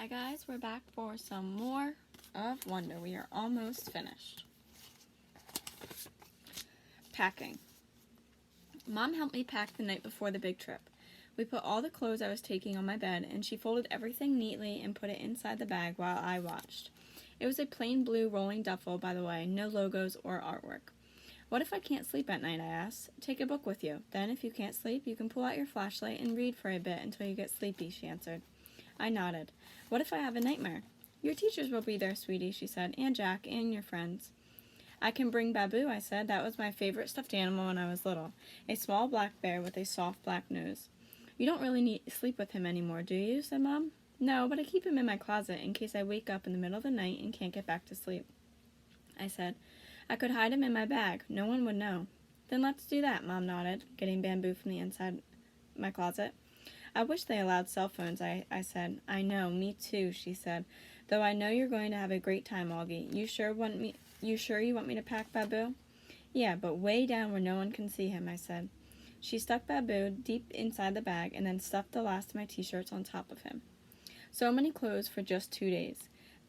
Hi guys, we're back for some more of Wonder. We are almost finished. Packing. Mom helped me pack the night before the big trip. We put all the clothes I was taking on my bed, and she folded everything neatly and put it inside the bag while I watched. It was a plain blue rolling duffel, by the way, no logos or artwork. What if I can't sleep at night, I asked. Take a book with you. Then, if you can't sleep, you can pull out your flashlight and read for a bit until you get sleepy, she answered. I nodded. What if I have a nightmare? Your teachers will be there, sweetie, she said, and Jack, and your friends. I can bring Baboo, I said. That was my favorite stuffed animal when I was little. A small black bear with a soft black nose. You don't really need to sleep with him anymore, do you? Said Mom. No, but I keep him in my closet in case I wake up in the middle of the night and can't get back to sleep. I said. I could hide him in my bag. No one would know. Then let's do that, Mom nodded, getting Bamboo from the inside my closet. I wish they allowed cell phones, I said. I know, me too, she said. Though I know you're going to have a great time, Augie. You sure you want me to pack Baboo? Yeah, but way down where no one can see him, I said. She stuck Baboo deep inside the bag and then stuffed the last of my t-shirts on top of him. So many clothes for just 2 days.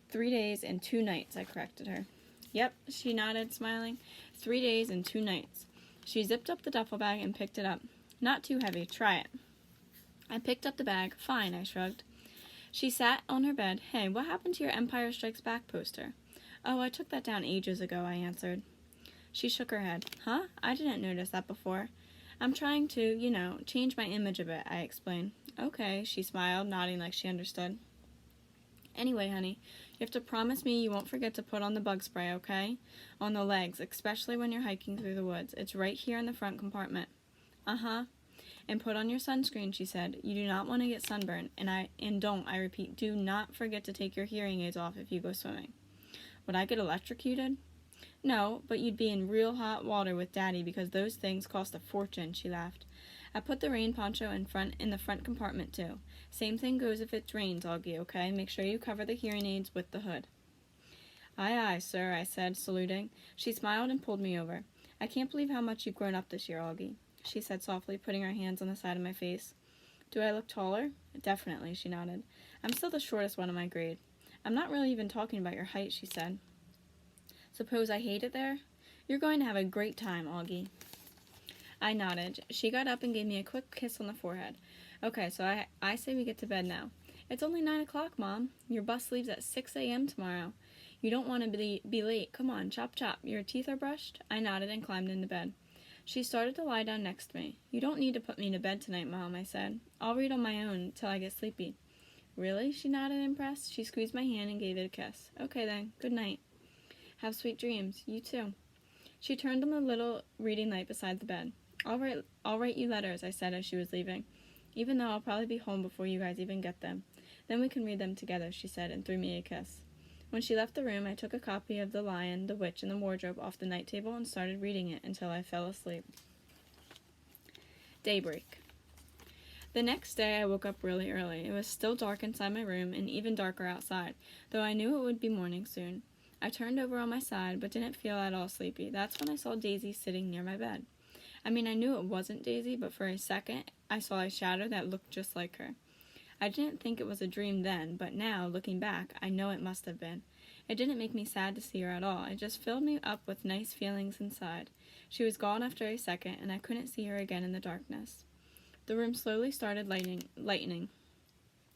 3 days and 2 nights, I corrected her. Yep, she nodded, smiling. 3 days and 2 nights. She zipped up the duffel bag and picked it up. Not too heavy, try it. I picked up the bag. Fine, I shrugged. She sat on her bed. Hey, what happened to your Empire Strikes Back poster? Oh, I took that down ages ago, I answered. She shook her head. Huh? I didn't notice that before. I'm trying to, change my image a bit, I explained. Okay, she smiled, nodding like she understood. Anyway, honey, you have to promise me you won't forget to put on the bug spray, okay? On the legs, especially when you're hiking through the woods. It's right here in the front compartment. Uh-huh. And put on your sunscreen, she said. You do not want to get sunburned. And don't, I repeat, do not forget to take your hearing aids off if you go swimming. Would I get electrocuted? No, but you'd be in real hot water with Daddy because those things cost a fortune, she laughed. I put the rain poncho in the front compartment, too. Same thing goes if it rains, Augie, okay? Make sure you cover the hearing aids with the hood. Aye, aye, sir, I said, saluting. She smiled and pulled me over. I can't believe how much you've grown up this year, Augie, she said softly, putting her hands on the side of my face. Do I look taller? Definitely, she nodded. I'm still the shortest one in my grade. I'm not really even talking about your height, she said. Suppose I hate it there? You're going to have a great time, Augie. I nodded. She got up and gave me a quick kiss on the forehead. Okay, so I say we get to bed now. It's only 9 o'clock, Mom. Your bus leaves at 6 a.m. tomorrow. You don't want to be late. Come on, chop chop. Your teeth are brushed? I nodded and climbed into bed. She started to lie down next to me. You don't need to put me to bed tonight, Mom, I said. I'll read on my own till I get sleepy. Really? She nodded, impressed. She squeezed my hand and gave it a kiss. Okay then, good night. Have sweet dreams. You too. She turned on the little reading light beside the bed. I'll write you letters, I said as she was leaving, even though I'll probably be home before you guys even get them. Then we can read them together, she said, and threw me a kiss. When she left the room, I took a copy of The Lion, the Witch, and the Wardrobe off the night table and started reading it until I fell asleep. Daybreak. The next day, I woke up really early. It was still dark inside my room and even darker outside, though I knew it would be morning soon. I turned over on my side, but didn't feel at all sleepy. That's when I saw Daisy sitting near my bed. I knew it wasn't Daisy, but for a second, I saw a shadow that looked just like her. I didn't think it was a dream then, but now, looking back, I know it must have been. It didn't make me sad to see her at all. It just filled me up with nice feelings inside. She was gone after a second, and I couldn't see her again in the darkness. The room slowly started lightening.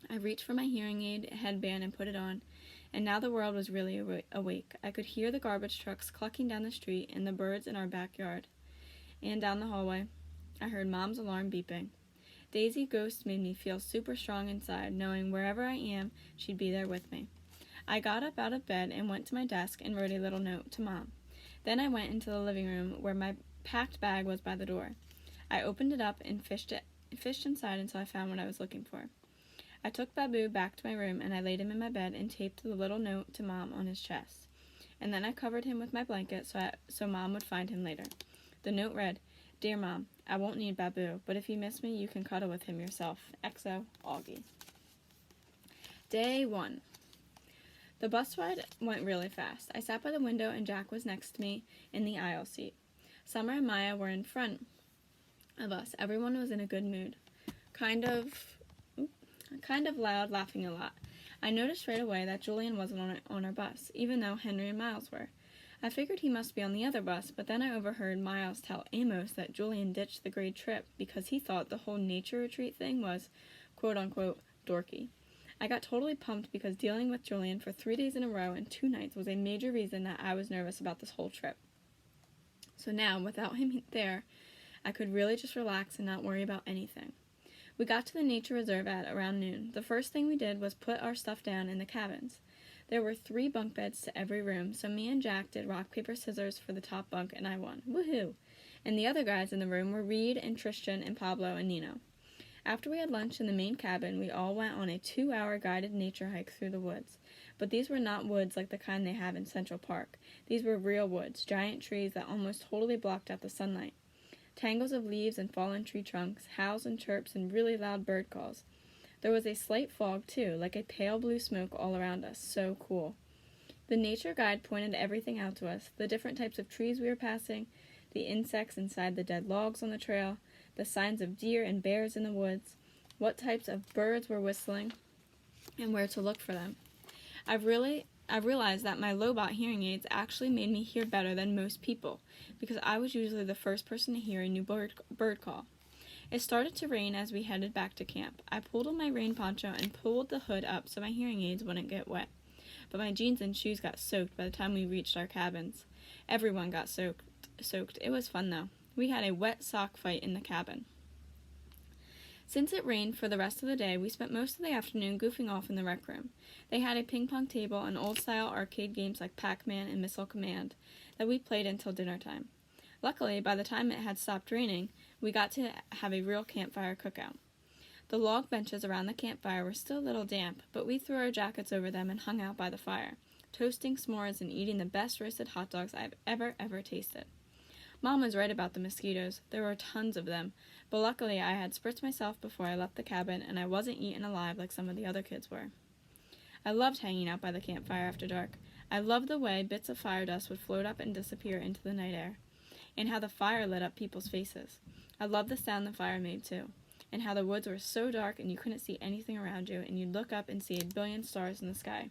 I reached for my hearing aid headband and put it on, and now the world was really awake. I could hear the garbage trucks clucking down the street and the birds in our backyard. And down the hallway, I heard Mom's alarm beeping. Daisy Ghost made me feel super strong inside, knowing wherever I am, she'd be there with me. I got up out of bed and went to my desk and wrote a little note to Mom. Then I went into the living room where my packed bag was by the door. I opened it up and fished inside until I found what I was looking for. I took Baboo back to my room and I laid him in my bed and taped the little note to Mom on his chest. And then I covered him with my blanket so Mom would find him later. The note read, Dear Mom, I won't need Baboo, but if you miss me, you can cuddle with him yourself. XO, Augie. Day 1. The bus ride went really fast. I sat by the window and Jack was next to me in the aisle seat. Summer and Maya were in front of us. Everyone was in a good mood. Kind of loud, laughing a lot. I noticed right away that Julian wasn't on our bus, even though Henry and Miles were. I figured he must be on the other bus, but then I overheard Miles tell Amos that Julian ditched the grade trip because he thought the whole nature retreat thing was, quote-unquote, dorky. I got totally pumped because dealing with Julian for 3 days in a row and 2 nights was a major reason that I was nervous about this whole trip. So now, without him there, I could really just relax and not worry about anything. We got to the nature reserve at around noon. The first thing we did was put our stuff down in the cabins. There were 3 bunk beds to every room, so me and Jack did rock, paper, scissors for the top bunk, and I won. Woohoo! And the other guys in the room were Reed and Tristan and Pablo and Nino. After we had lunch in the main cabin, we all went on a 2-hour guided nature hike through the woods. But these were not woods like the kind they have in Central Park. These were real woods, giant trees that almost totally blocked out the sunlight. Tangles of leaves and fallen tree trunks, howls and chirps, and really loud bird calls. There was a slight fog, too, like a pale blue smoke all around us. So cool. The nature guide pointed everything out to us, the different types of trees we were passing, the insects inside the dead logs on the trail, the signs of deer and bears in the woods, what types of birds were whistling, and where to look for them. I've realized that my Lobot hearing aids actually made me hear better than most people, because I was usually the first person to hear a new bird call. It started to rain as we headed back to camp. I pulled on my rain poncho and pulled the hood up so my hearing aids wouldn't get wet. But my jeans and shoes got soaked by the time we reached our cabins. Everyone got soaked. It was fun, though. We had a wet sock fight in the cabin. Since it rained for the rest of the day, we spent most of the afternoon goofing off in the rec room. They had a ping-pong table and old-style arcade games like Pac-Man and Missile Command that we played until dinner time. Luckily, by the time it had stopped raining, we got to have a real campfire cookout. The log benches around the campfire were still a little damp, but we threw our jackets over them and hung out by the fire, toasting s'mores and eating the best roasted hot dogs I've ever tasted. Mom was right about the mosquitoes. There were tons of them, but luckily I had spritzed myself before I left the cabin, and I wasn't eaten alive like some of the other kids were. I loved hanging out by the campfire after dark. I loved the way bits of fire dust would float up and disappear into the night air, and how the fire lit up people's faces. I loved the sound the fire made, too, and how the woods were so dark and you couldn't see anything around you, and you'd look up and see a billion stars in the sky.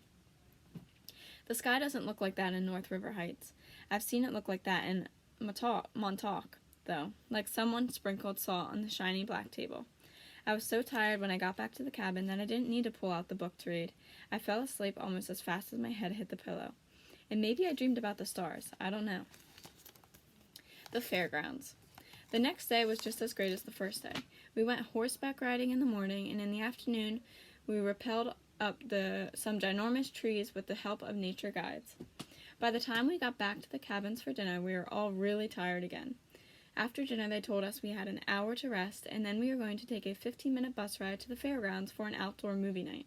The sky doesn't look like that in North River Heights. I've seen it look like that in Montauk, though, like someone sprinkled salt on the shiny black table. I was so tired when I got back to the cabin that I didn't need to pull out the book to read. I fell asleep almost as fast as my head hit the pillow. And maybe I dreamed about the stars. I don't know. The fairgrounds. The next day was just as great as the first day. We went horseback riding in the morning, and in the afternoon we rappelled up some ginormous trees with the help of nature guides. By the time we got back to the cabins for dinner, we were all really tired again. After dinner, they told us we had an hour to rest, and then we were going to take a 15-minute bus ride to the fairgrounds for an outdoor movie night.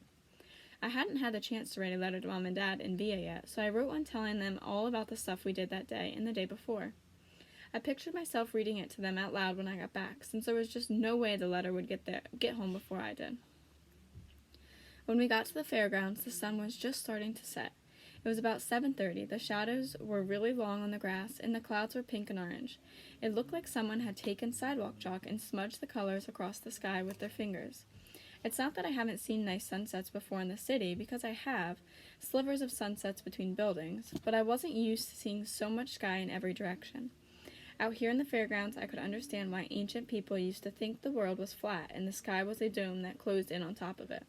I hadn't had the chance to write a letter to Mom and Dad and Via yet, so I wrote one telling them all about the stuff we did that day and the day before. I pictured myself reading it to them out loud when I got back, since there was just no way the letter would get home before I did. When we got to the fairgrounds, the sun was just starting to set. It was about 7:30. The shadows were really long on the grass, and the clouds were pink and orange. It looked like someone had taken sidewalk chalk and smudged the colors across the sky with their fingers. It's not that I haven't seen nice sunsets before in the city, because I have, slivers of sunsets between buildings, but I wasn't used to seeing so much sky in every direction. Out here in the fairgrounds, I could understand why ancient people used to think the world was flat and the sky was a dome that closed in on top of it.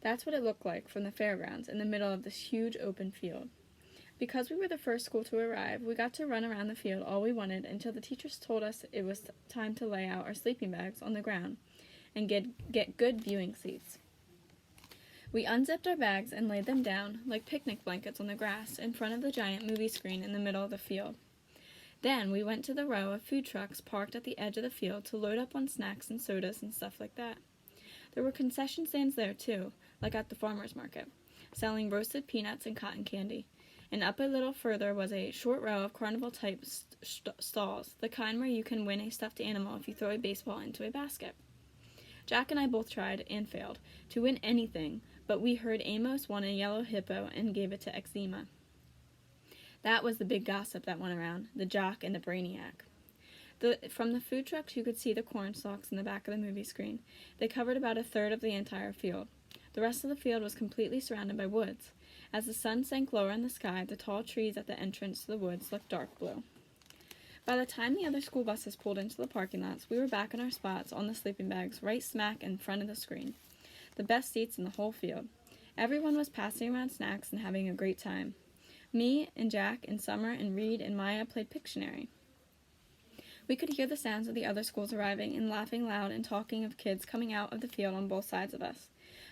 That's what it looked like from the fairgrounds in the middle of this huge open field. Because we were the first school to arrive, we got to run around the field all we wanted until the teachers told us it was time to lay out our sleeping bags on the ground and get good viewing seats. We unzipped our bags and laid them down like picnic blankets on the grass in front of the giant movie screen in the middle of the field. Then we went to the row of food trucks parked at the edge of the field to load up on snacks and sodas and stuff like that. There were concession stands there, too, like at the farmer's market, selling roasted peanuts and cotton candy. And up a little further was a short row of carnival-type stalls, the kind where you can win a stuffed animal if you throw a baseball into a basket. Jack and I both tried, and failed, to win anything, but we heard Amos won a yellow hippo and gave it to Eczema. That was the big gossip that went around, the jock and the brainiac. From the food trucks, you could see the corn stalks in the back of the movie screen. They covered about a third of the entire field. The rest of the field was completely surrounded by woods. As the sun sank lower in the sky, the tall trees at the entrance to the woods looked dark blue. By the time the other school buses pulled into the parking lots, we were back in our spots on the sleeping bags, right smack in front of the screen. The best seats in the whole field. Everyone was passing around snacks and having a great time. Me and Jack and Summer and Reed and Maya played Pictionary. We could hear the sounds of the other schools arriving and laughing loud and talking of kids coming out of the field on both sides of us.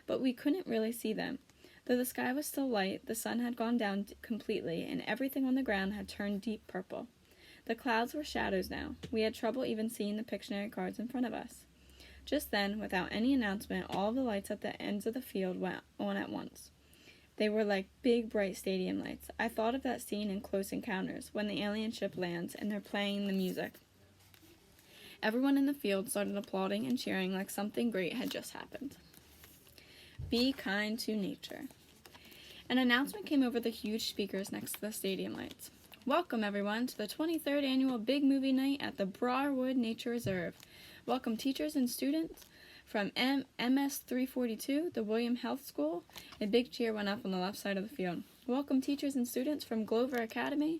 But we couldn't really see them. Though the sky was still light, the sun had gone down completely and everything on the ground had turned deep purple. The clouds were shadows now. We had trouble even seeing the Pictionary cards in front of us. Just then, without any announcement, all of the lights at the ends of the field went on at once. They were like big, bright stadium lights. I thought of that scene in Close Encounters, when the alien ship lands and they're playing the music. Everyone in the field started applauding and cheering like something great had just happened. Be kind to nature. An announcement came over the huge speakers next to the stadium lights. Welcome, everyone, to the 23rd Annual Big Movie Night at the Broadwood Nature Reserve. Welcome teachers and students from MS 342, the William Health School. A big cheer went up on the left side of the field. Welcome teachers and students from Glover Academy.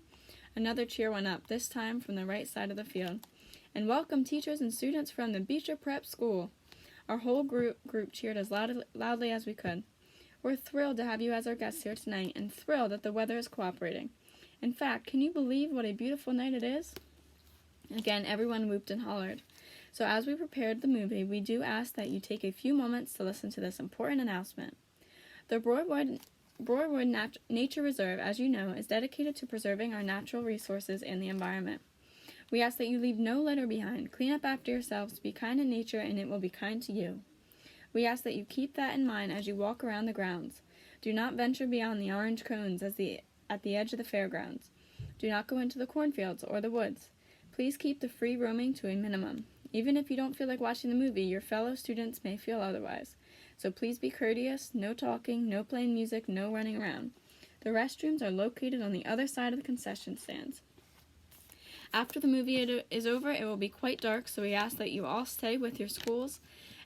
Another cheer went up, this time from the right side of the field. And welcome teachers and students from the Beecher Prep School. Our whole group cheered as loudly as we could. We're thrilled to have you as our guests here tonight and thrilled that the weather is cooperating. In fact, can you believe what a beautiful night it is? Again, everyone whooped and hollered. So as we prepared the movie, we do ask that you take a few moments to listen to this important announcement. The Broadwood Nature Reserve, as you know, is dedicated to preserving our natural resources and the environment. We ask that you leave no litter behind, clean up after yourselves, be kind to nature, and it will be kind to you. We ask that you keep that in mind as you walk around the grounds. Do not venture beyond the orange cones at the edge of the fairgrounds. Do not go into the cornfields or the woods. Please keep the free roaming to a minimum. Even if you don't feel like watching the movie, your fellow students may feel otherwise. So please be courteous, no talking, no playing music, no running around. The restrooms are located on the other side of the concession stands. After the movie is over, it will be quite dark, so we ask that you all stay with your schools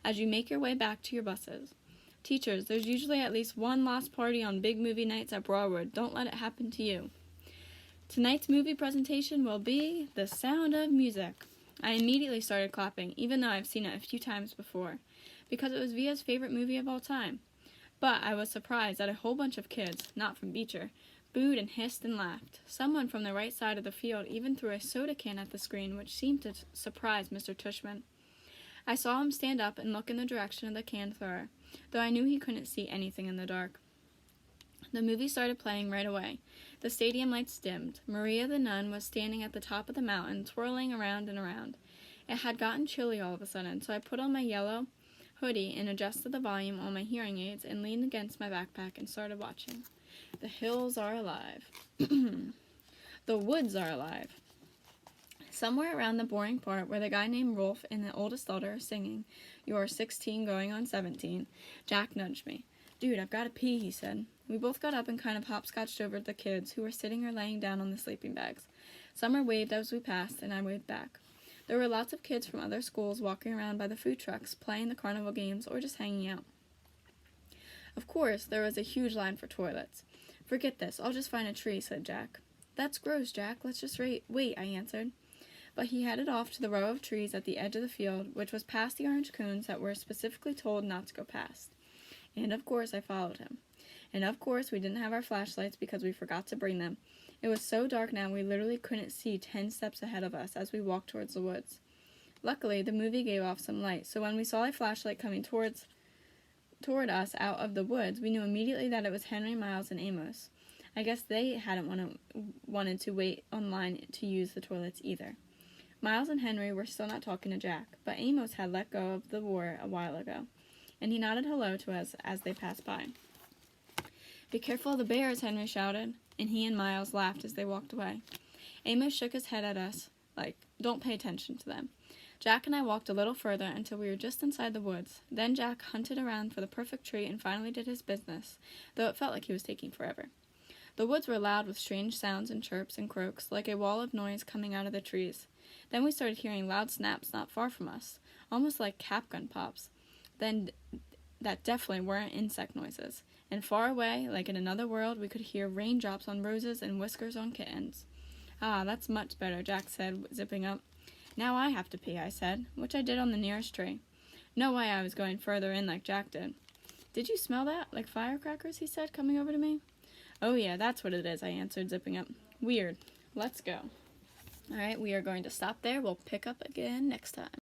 as you make your way back to your buses. Teachers, there's usually at least one last party on big movie nights at Broadwood. Don't let it happen to you. Tonight's movie presentation will be The Sound of Music. I immediately started clapping, even though I've seen it a few times before, because it was Via's favorite movie of all time. But I was surprised that a whole bunch of kids, not from Beecher, booed and hissed and laughed. Someone from the right side of the field even threw a soda can at the screen, which seemed to surprise Mr. Tushman. I saw him stand up and look in the direction of the can thrower, though I knew he couldn't see anything in the dark. The movie started playing right away. The stadium lights dimmed. Maria the nun was standing at the top of the mountain, twirling around and around. It had gotten chilly all of a sudden, so I put on my yellow hoodie and adjusted the volume on my hearing aids and leaned against my backpack and started watching. The hills are alive. The woods are alive. Somewhere around the boring part where the guy named Rolf and the oldest daughter are singing, "You're 16 going on 17, Jack nudged me. "Dude, I've got to pee," he said. We both got up and kind of hopscotched over to the kids who were sitting or laying down on the sleeping bags. Summer waved as we passed, and I waved back. There were lots of kids from other schools walking around by the food trucks, playing the carnival games, or just hanging out. Of course, there was a huge line for toilets. "Forget this, I'll just find a tree," said Jack. "That's gross, Jack. Let's just wait," I answered. But he headed off to the row of trees at the edge of the field, which was past the orange cones that were specifically told not to go past. And of course I followed him. And of course we didn't have our flashlights because we forgot to bring them. It was so dark now we literally couldn't see 10 steps ahead of us as we walked towards the woods. Luckily, the movie gave off some light, so when we saw a flashlight coming toward us out of the woods, we knew immediately that it was Henry, Miles, and Amos. I guess they hadn't wanted to wait online to use the toilets either. Miles and Henry were still not talking to Jack, but Amos had let go of the war a while ago, and he nodded hello to us as they passed by. "Be careful of the bears," Henry shouted, and he and Miles laughed as they walked away. Amos shook his head at us, like, "Don't pay attention to them." Jack and I walked a little further until we were just inside the woods. Then Jack hunted around for the perfect tree and finally did his business, though it felt like he was taking forever. The woods were loud with strange sounds and chirps and croaks, like a wall of noise coming out of the trees. Then we started hearing loud snaps not far from us, almost like cap gun pops. Then that definitely weren't insect noises. And far away, like in another world, we could hear raindrops on roses and whiskers on kittens. Ah, that's much better, Jack said, zipping up. Now I have to pee, I said, which I did on the nearest tree. No way I was going further in like Jack did. Did you smell that? Like firecrackers, he said, coming over to me. Oh yeah, that's what it is, I answered, zipping up. Weird. Let's go. Alright, we are going to stop there. We'll pick up again next time.